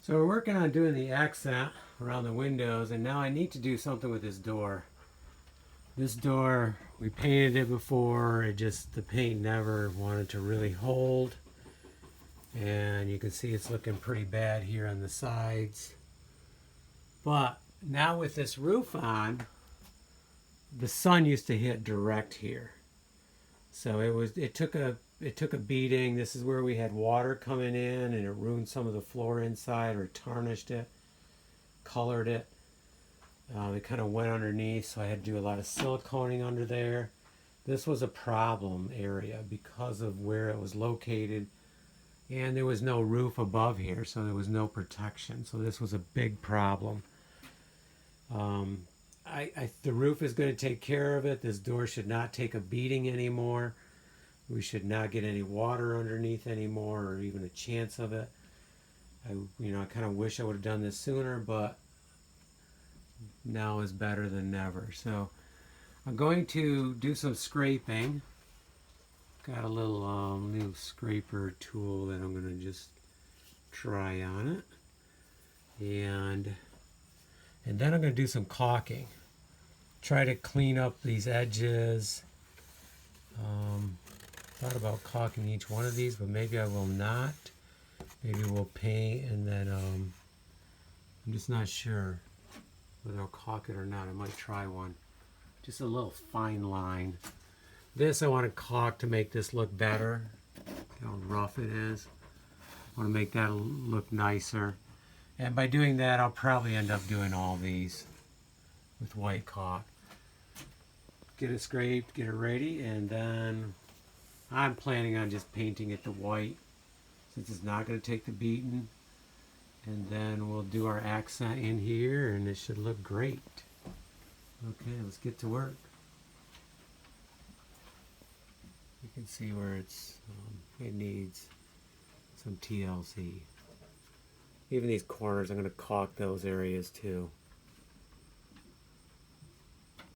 So we're working on doing the accent around the windows, and now I need to do something with this door. This door, we painted it before, the paint never wanted to really hold. And you can see it's looking pretty bad here on the sides. But now with this roof on, the sun used to hit direct here. So it took a beating. This is where we had water coming in, and it ruined some of the floor inside, or tarnished it, colored it. It kind of went underneath, so I had to do a lot of siliconing under there. This was a problem area because of where it was located, and there was no roof above here, so there was no protection. So this was a big problem. The roof is going to take care of it. This door should not take a beating anymore. We should not get any water underneath anymore, or even a chance of it. I kind of wish I would have done this sooner, but now is better than never. So I'm going to do some scraping. Got a little new scraper tool that I'm going to just try on it. And then I'm going to do some caulking. Try to clean up these edges. Thought about caulking each one of these, but maybe I will not. Maybe we'll paint, and then I'm just not sure whether I'll caulk it or not. I might try one. Just a little fine line. This I want to caulk to make this look better. Look how rough it is. I want to make that look nicer. And by doing that, I'll probably end up doing all these with white caulk. Get it scraped, get it ready, and then I'm planning on just painting it to white, since it's not going to take the beating. And then we'll do our accent in here, and it should look great. Okay, let's get to work. You can see where it needs some TLC. Even these corners, I'm going to caulk those areas too.